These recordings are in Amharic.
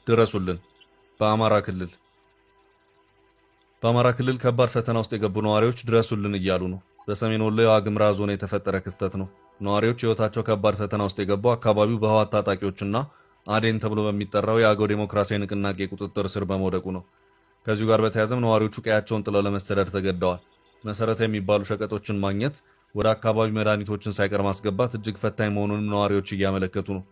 ድረሱልን። በአማራ ክልል ከባድ ፈተና ውስጥ የገቡ ነዋሪዎች ድረሱልን እያሉ ነው። በሰሜን ወሎ የዋግምራ ዞን የተፈጠረ ክስተት ነው። ነዋሪዎች ሕይወታቸው ከባድ ፈተና ውስጥ የገባው አካባቢው በህወሓት ታጣቂዎችና አዴን ተብሎ በሚጠራው የአገው ዴሞክራሲያዊ ንቅናቄ ቁጥጥር ስር በመውደቁ ነው። ከዚሁ ጋር በተያያዘም ነዋሪዎቹ ቀያቸውን ጥለው ለመሰደድ ተገደዋል። መሰረታዊ የሚባሉ ሸቀጦችን ማግኘት፣ ወደ አካባቢ መድኃኒቶችን ሳይቀር ማስገባት እጅግ ፈታኝ መሆኑንም ነዋሪዎች እያመለከቱ ነው።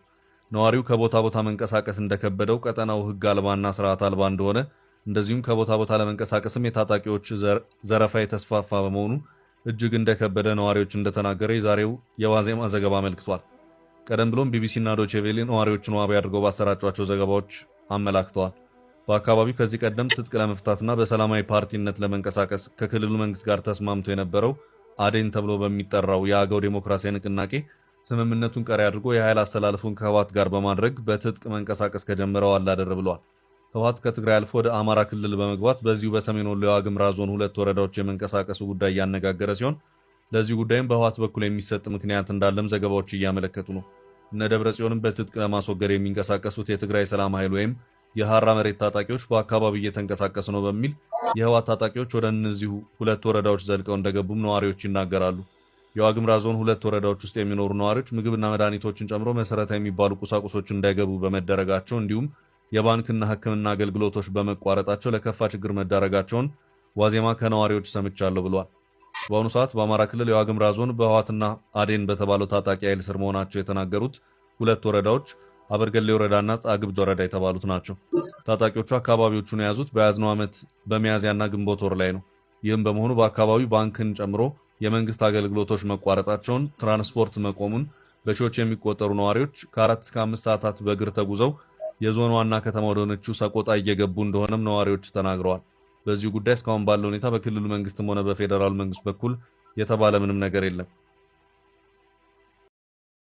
ነዋሪው ከቦታ ቦታ መንቀሳቀስ እንደከበደው፣ ቀጠናው ህግ አልባና ስርዓት አልባ እንደሆነ፣ እንደዚሁም ከቦታ ቦታ ለመንቀሳቀስም የታጣቂዎች ዘረፋ የተስፋፋ በመሆኑ እጅግ እንደከበደ ነዋሪዎች እንደተናገረ የዛሬው የዋዜማ ዘገባ አመልክቷል። ቀደም ብሎም ቢቢሲና ዶቼ ቬለ ነዋሪዎችን ዋቢ አድርገው ባሰራጯቸው ዘገባዎች አመላክተዋል። በአካባቢው ከዚህ ቀደም ትጥቅ ለመፍታትና በሰላማዊ ፓርቲነት ለመንቀሳቀስ ከክልሉ መንግስት ጋር ተስማምቶ የነበረው አዴን ተብሎ በሚጠራው የአገው ዴሞክራሲያዊ ንቅናቄ ስምምነቱን ቀሪ አድርጎ የኃይል አስተላልፉን ከህወሓት ጋር በማድረግ በትጥቅ መንቀሳቀስ ከጀመረው አላደር ብሏል። ህወሓት ከትግራይ አልፎ ወደ አማራ ክልል በመግባት በዚሁ በሰሜን ወሎ የዋግምራ ዞን 2 ወረዳዎች የመንቀሳቀሱ ጉዳይ እያነጋገረ ሲሆን ለዚህ ጉዳይም በህወሓት በኩል የሚሰጥ ምክንያት እንዳለም ዘገባዎች እያመለከቱ ነው። እነ ደብረ ጽዮንም በትጥቅ ለማስወገድ የሚንቀሳቀሱት የትግራይ ሰላም ኃይል ወይም የሐራ መሬት ታጣቂዎች በአካባቢ እየተንቀሳቀሱ ነው በሚል የህወሓት ታጣቂዎች ወደ እነዚሁ 2 ወረዳዎች ዘልቀው እንደገቡም ነዋሪዎች ይናገራሉ። የዋግምራ ዞን 2 ወረዳዎች ውስጥ የሚኖሩ ነዋሪዎች ምግብና መድኃኒቶችን ጨምሮ መሰረታዊ የሚባሉ ቁሳቁሶች እንዳይገቡ በመደረጋቸው እንዲሁም የባንክና ሕክምና አገልግሎቶች በመቋረጣቸው ለከፋ ችግር መዳረጋቸውን ዋዜማ ከነዋሪዎች ሰምቻለሁ ብሏል። በአሁኑ ሰዓት በአማራ ክልል የዋግምራ ዞን በህወሓትና አዴን በተባለው ታጣቂ ኃይል ስር መሆናቸው የተናገሩት 2 ወረዳዎች አበርገሌ ወረዳና ጻግብጅ ወረዳ የተባሉት ናቸው። ታጣቂዎቹ አካባቢዎቹን የያዙት በያዝነው ዓመት በሚያዝያና ግንቦት ወር ላይ ነው። ይህም በመሆኑ በአካባቢው ባንክን ጨምሮ የመንግስት አገልግሎቶች መቋረጣቸውን፣ ትራንስፖርት መቆሙን፣ በሺዎች የሚቆጠሩ ነዋሪዎች ከ4 እስከ 5 ሰዓታት በእግር ተጉዘው የዞን ዋና ከተማ ወደሆነችው ሰቆጣ እየገቡ እንደሆነም ነዋሪዎች ተናግረዋል። በዚሁ ጉዳይ እስካሁን ባለው ሁኔታ በክልሉ መንግስትም ሆነ በፌዴራል መንግስት በኩል የተባለ ምንም ነገር የለም።